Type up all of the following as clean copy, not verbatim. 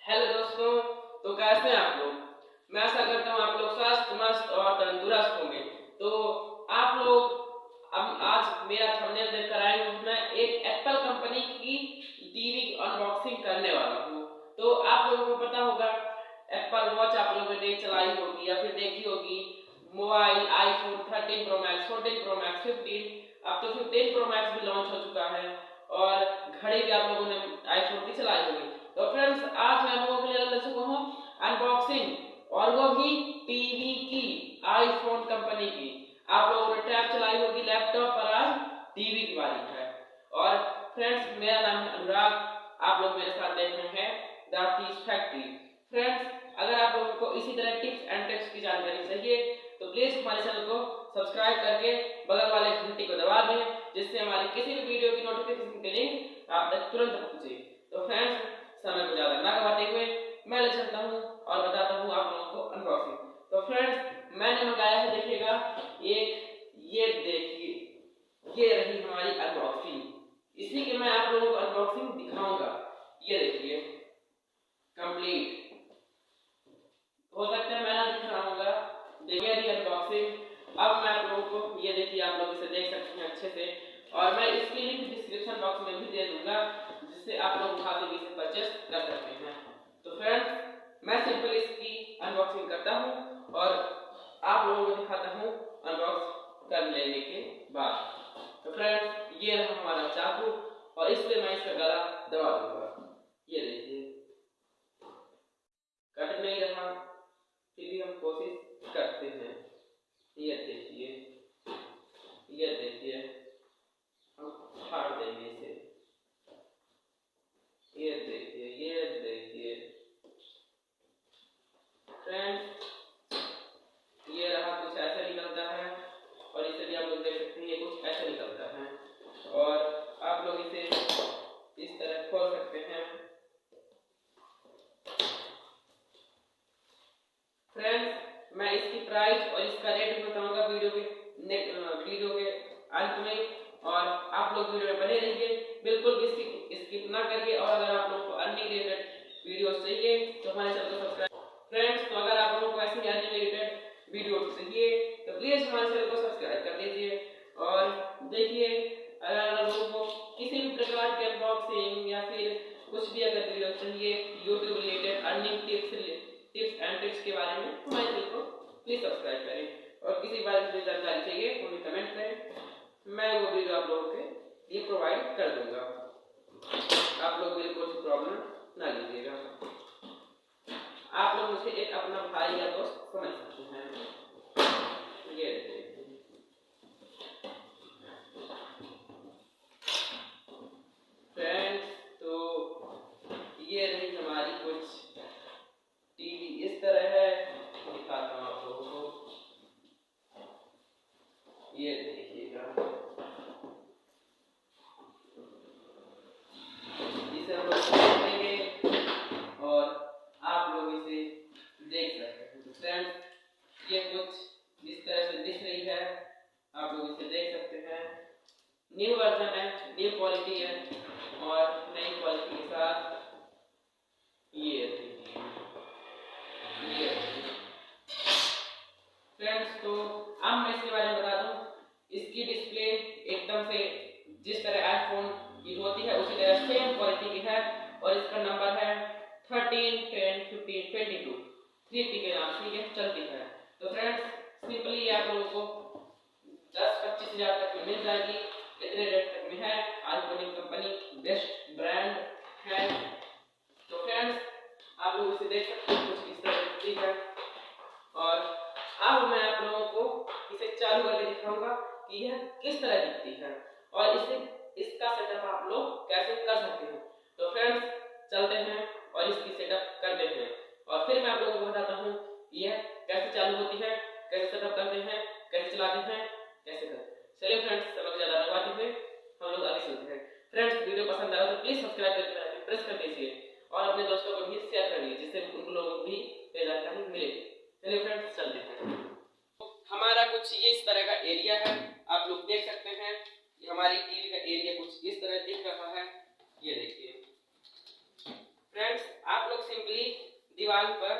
Hello दोस्तों, तो कैसे हैं आप लोग। मैं आशा करता हूँ आप लोग स्वस्थ मस्त और तंदुरुस्त होंगे। तो आप लोग अब आज मेरा थंबनेल देखकर आए हो, मैं एक एप्पल कंपनी की टीवी की अनबॉक्सिंग करने वाला हूँ। तो आप लोगों को पता होगा एप्पल वॉच आप लोगों ने चलाई होगी या फिर देखी होगी। Mobile iPhone 13 pro max, 14 pro max, 15, अब तो 15 प्रो मैक्स भी लॉन्च हो चुका है और घड़ी भी आप लोगों ने आईफोन की चलाई होगी। तो फ्रेंड्स, आज मैं आप लोगों के लिए ले चुका हूँ अनबॉक्सिंग, और वो भी टीवी की, आईफोन कंपनी की। आप लोगों ने टैब चलाई होगी लैपटॉप पर, आज टीवी की बारी है। और फ्रेंड्स, मेरा नाम है अनुराग, आप लोग मेरे साथ देख रहे हैं द टीज फैक्ट्री। फ्रेंड्स, अगर आप लोगों को इसी तरह टिप्स एंड ट्रिक्स की जानकारी चाहिए तो प्लीज हमारे चैनल को सब्सक्राइब करके बगल वाले घंटी को दबा दें, जिससे हमारी किसी भी वीडियो की नोटिफिकेशन की लिंक आप तक तुरंत पहुंचे। तो फ्रेंड्स, समय को ज्यादा ना गवाते हुए मैं ले चलता हूँ और बताता हूँ आप लोगों को अनबॉक्सिंग। तो फ्रेंड्स, मैंने मंगाया है, देखिएगा, ये देखिए, ये रही हमारी अनबॉक्सिंग। इसी के मैं आप लोगों को अनबॉक्सिंग दिखाऊंगा। ये देखिए कंप्लीट, हो सकता है मैं ना दिख रहा होगा। देखिए अनबॉक्सिंग। अब मैं आप लोगों को, ये देखिए, आप लोग इसे देख सकते हैं अच्छे से, और मैं इसकी लिंक डिस्क्रिप्शन बॉक्स में भी दे दूंगा, जिससे आप लोग वहां से भी इसे परचेस कर सकते हैं। तो फ्रेंड्स, मैं सिंपल इसकी अनबॉक्सिंग करता हूं और आप लोगों को दिखाता हूं अनबॉक्स कर लेने के बाद। तो फ्रेंड्स, ये रहा हमारा चाकू और इससे मैं इसका गला दबा दूंगा। ये देखिए कट नहीं रहा, फिर भी हम कोशिश करते हैं। ये देखिए, ये देखिए, हम फाड़ देंगे इसे। ये देखिए, ये देखिए फ्रेंड्स, ये रहा, कुछ ऐसे निकलता है, और इसे भी आप लोग देख सकते हैं, ये कुछ ऐसे निकलता है, और आप लोग इसे इस तरह खोल सकते हैं। फ्रेंड्स, मैं इसकी प्राइस और इसका रेट भी बताऊंगा वीडियो के अंत में, और आप लोग वीडियो में बने रहिए, बिल्कुल भी स्किप ना करिए। और अगर आप लोगों को अर्निंग रिलेटेड वीडियोस चाहिए तो हमारे चैनल को सब्सक्राइब। फ्रेंड्स, तो अगर आप लोगों को ऐसी अर्निंग रिलेटेड वीडियोस चाहिए तो प्लीज हमारे चैनल को सब्सक्राइब कर लीजिए। और देखिए, अगर आप लोगों को किसी भी प्रकार के अनबॉक्सिंग या फिर कुछ भी अगर वीडियो चाहिए YouTube related earning tips and tricks के बारे में, तो हमारे चैनल को प्लीज सब्सक्राइब करें। और किसी बारे में जानकारी चाहिए तो हमें कमेंट करें, मैं वो वीडियो आप लोगों के लिए प्रोवाइड कर दूंगा। आप लोग मेरी कोई प्रॉब्लम ना लीजिएगा, आप लोग मुझे एक अपना भाई या दोस्त समझ सकते हैं। ये फ्रेंड्स, तो ये रही हमारी कुछ टीवी, इस तरह है, दिखाता हूँ आप लोगों को। ये देखिएगा, इसे हम लोग देखेंगे और आप लोग इसे देख सकते हैं। तो फ्रेंड्स, ये कुछ इस तरह से दिख रही है, आप लोग इसे देख सकते हैं। न्यू वर्जन है, न्यू क्वालिटी है, और नई क्वालिटी के साथ ये फ्रेंड्स, तो अब मैं इसके बारे में बता दूं। इसकी डिस्प्ले एकदम से जिस तरह आईफोन की होती है उसी तरह सेम क्वालिटी की है, और इसका नंबर है 13, 10, 15, 22, 3P के नाम से ये चलती है। तो फ्रेंड्स, सिंपली आप लोगों को 10-25 हजार तक में मिल जाएगी, इतने रेट तक में है। आईफोन कंपनी बेस्ट ब्रांड है। तो फ्रेंड्स, आप लोग इसे देख सकते हैं, कुछ इस तरह दिखती है। और अब मैं आप लोगों को इसे चालू करके दिखाऊंगा कि यह किस तरह दिखती है और इसका सेटअप आप लोग कैसे कर सकते हैं। तो फ्रेंड्स, चलते हैं और इसकी सेटअप करते हैं, और फिर मैं आप लोगों को बताता हूँ कि यह कैसे चालू होती है, कैसे सेटअप करते हैं, कैसे चलाते हैं, कैसे करते हैं। चलिए फ्रेंड्स, समय ज्यादा लगवाते हुए हम लोग आगे चलते हैं। फ्रेंड्स, वीडियो पसंद आया तो प्लीज सब्सक्राइब करके प्रेस कर दीजिए और अपने दोस्तों को भी शेयर कर दीजिए, जिससे उन लोगों को भी जानकारी मिले। चलिए फ्रेंड्स, चलते हैं। हमारा कुछ ये इस तरह का एरिया है, आप लोग देख सकते हैं। ये हमारी टीवी का एरिया कुछ इस तरह दिख रहा है। ये देखिए फ्रेंड्स, आप लोग सिंपली दीवार पर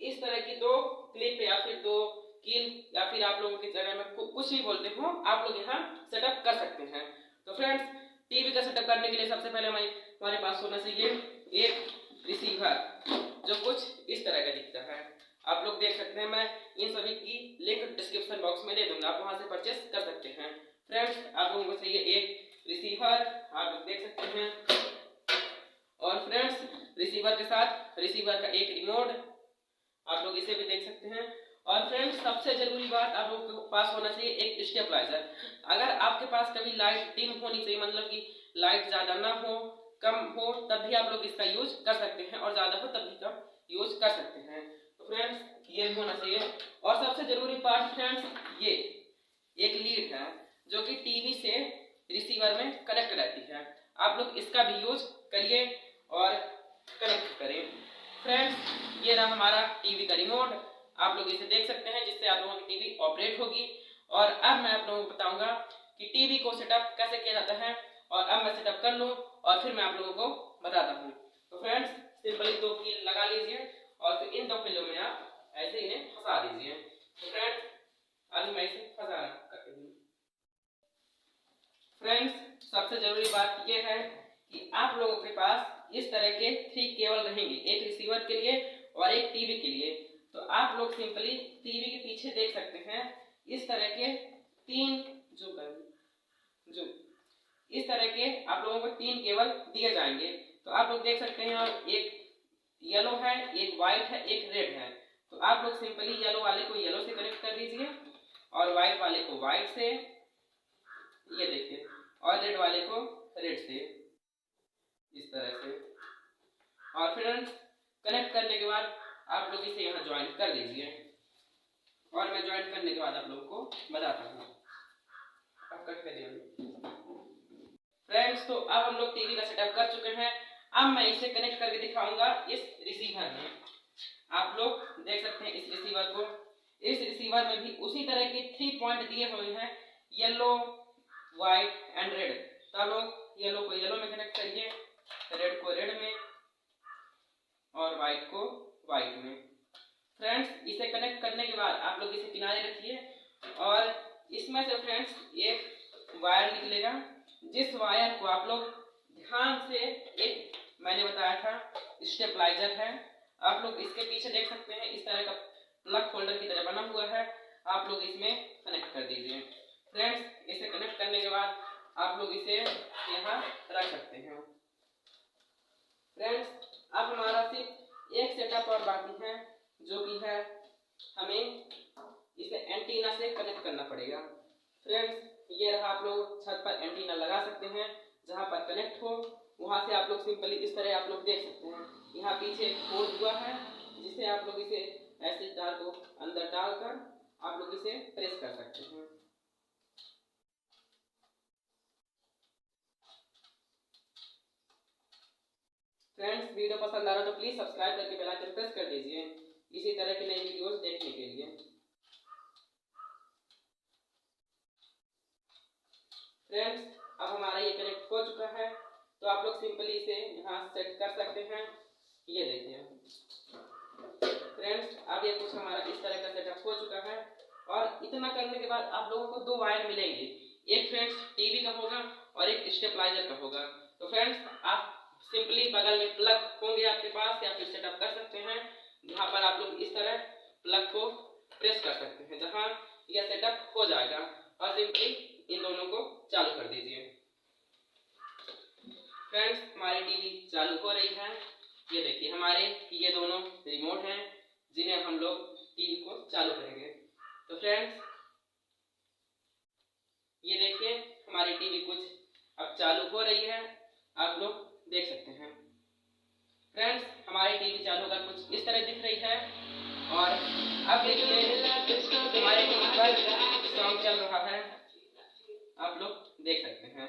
इस तरह की दो क्लिप या फिर दो कील या फिर आप लोगों की जगह में कुछ भी बोलते हो, आप लोग यहाँ सेटअप कर सकते हैं। तो फ्रेंड्स, टीवी का सेटअप करने के लिए सबसे पहले हमारे पास होना चाहिए एक रिसीवर जो कुछ इस तरह का दिखता है। आप लोग देख सकते हैं, मैं इन सभी की लिंक डिस्क्रिप्शन बॉक्स में दे दूंगा, आप वहां से परचेस कर सकते हैं। फ्रेंड्स, आप लोगों को चाहिए एक रिसीवर, आप लोग देख सकते हैं, और फ्रेंड्स रिसीवर के साथ रिसीवर का एक रिमोट, आप लोग इसे भी देख सकते हैं। और फ्रेंड्स, सबसे जरूरी बात, आप लोगों के पास होना चाहिए एक स्टेबलाइजर। अगर आपके पास कभी लाइट डिम होनी चाहिए, मतलब कि लाइट ज्यादा ना हो, कम हो, तब भी आप लोग इसका यूज कर सकते हैं, और ज्यादा हो तब भी कम यूज कर सकते हैं। तो फ्रेंड्स, ये भी होना चाहिए। और सबसे जरूरी पार्ट फ्रेंड्स, ये एक लीड है जो कि टीवी से रिसीवर में कनेक्ट रहती है। आप लोग इसका भी यूज करिए और कनेक्ट करें। फ्रेंड्स, ये रहा हमारा टीवी का रिमोट, आप लोग इसे देख सकते हैं, जिससे आप लोगों की टीवी ऑपरेट होगी। और अब मैं आप लोगों को बताऊंगा कि टीवी को सेटअप कैसे किया जाता है, और अब मैं सेटअप कर लूं और फिर मैं आप लोगों को बताता हूं। तो फ्रेंड्स, सिंपली दो कील लगा लीजिए और फिर इन दो कीलों में आप ऐसे इन्हें फंसा दीजिए। तो फ्रेंड्स, अभी मैं इसे फंसा करके दूं। फ्रेंड्स, सबसे जरूरी बात यह है कि आप लोगों के पास इस तरह के 3 केबल रहेंगे, एक रिसीवर के लिए और एक टीवी के लिए। तो आप लोग सिंपली टीवी के पीछे देख सकते हैं, इस तरह के 3 जो इस तरह के आप लोगों को 3 केबल दिए जाएंगे। तो आप लोग देख सकते हैं, और एक येलो है, एक व्हाइट है, एक रेड है। तो आप लोग सिंपली येलो वाले को येलो से कनेक्ट कर दीजिए और व्हाइट वाले को व्हाइट से, ये देखिए, और रेड वाले को रेड से, इस तरह से। और फ्रेंड्स, कनेक्ट करने के बाद आप लोग इसे यहाँ ज्वाइन कर दीजिए, और मैं ज्वाइन करने के बाद आप लोगों को बताता हूँ। अब कट कर दिया। फ्रेंड्स, तो अब हम लोग टीवी का सेटअप कर चुके हैं। अब मैं इसे कनेक्ट करके दिखाऊंगा इस रिसीवर में। आप लोग देख सकते हैं इस रिसीवर को। इस रिसीवर में भी उसी तरह के 3 पॉइंट दिए हुए हैं, येलो, व्हाइट एंड रेड। तो आप लोग येलो को येलो में कनेक्ट करिए, रेड को रेड में, और व्हाइट को व्हाइट में। फ्रेंड्स, इसे कनेक्ट करने के बाद आप लोग इसे किनारे रखिए, और इसमें से फ्रेंड्स एक वायर निकलेगा, जिस वायर को आप लोग ध्यान से, एक मैंने बताया था स्टेबलाइजर है, आप लोग इसके पीछे देख सकते हैं, इस तरह का प्लग होल्डर की तरह बना हुआ है, आप लोग इसमें कनेक्ट कर दीजिए। फ्रेंड्स, इसे कनेक्ट करने के बाद आप लोग इसे यहाँ रख सकते हैं। फ्रेंड्स, अब हमारा सिर्फ एक सेटअप और बाकी है, जो कि है हमें इसे एंटीना से कनेक्ट करना पड़ेगा। फ्रेंड्स, ये रहा, आप लोग छत पर एंटीना लगा सकते हैं, जहां पर कनेक्ट हो वहां से आप लोग सिंपली इस तरह आप लोग देख सकते हैं, यहाँ पीछे होल हुआ है, जिसे आप लोग इसे ऐसे तार को अंदर डालकर आप लोग इसे प्रेस कर सकते हैं। फ्रेंड्स, वीडियो पसंद आ रहा तो प्लीज सब्सक्राइब करके बेल आइकन प्रेस कर दीजिए, इसी तरह की नई वीडियोस देखने के लिए। फ्रेंड्स, अब हमारा ये कनेक्ट हो चुका है, तो आप लोग सिंपली इसे यहाँ सेट कर सकते हैं। ये देखिए फ्रेंड्स, अब ये कुछ हमारा इस तरह का सेटअप हो चुका है। और इतना करने के बाद आप लोगों को 2 वायर मिलेंगे, एक फ्रेंड्स टीवी का होगा और एक स्टेबलाइजर का होगा। तो फ्रेंड्स, आप सिंपली बगल में प्लग होंगे आपके पास, या फिर सेटअप कर सकते हैं, जहाँ पर आप लोग इस तरह प्लग को प्रेस कर सकते हैं, जहाँ यह सेटअप हो जाएगा, और सिंपली इन दोनों को चालू कर दीजिए। फ्रेंड्स, हमारी टीवी चालू हो रही है। ये देखिए, हमारे ये दोनों रिमोट हैं, जिन्हें हम लोग टीवी को चालू करेंगे। तो फ्रेंड्स, ये देखिए, हमारी टीवी कुछ अब चालू हो रही है, आप लोग देख सकते हैं। फ्रेंड्स, हमारी टीवी चालू होकर कुछ इस तरह दिख रही है, और अब देखिए हमारे टीवी पर सॉन्ग चल रहा है, आप लोग देख सकते हैं।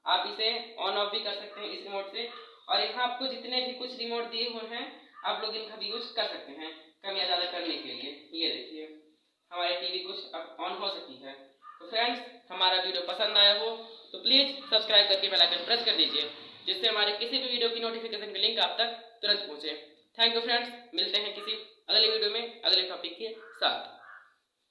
आप इसे ऑन ऑफ भी कर सकते हैं इस रिमोट से, और यहाँ आपको जितने भी कुछ रिमोट दिए हुए हैं, आप लोग इनका भी यूज कर सकते हैं कम या ज़्यादा करने के लिए। ये देखिए, हमारी टीवी कुछ अब ऑन हो सकी है। तो फ्रेंड्स, हमारा वीडियो पसंद आया हो तो प्लीज़ सब्सक्राइब करके बेल आइकन प्रेस कर दीजिए, जिससे हमारे किसी भी वीडियो की नोटिफिकेशन की लिंक आप तक तुरंत पहुंचे। थैंक यू फ्रेंड्स, मिलते हैं किसी अगले वीडियो में अगले टॉपिक के साथ।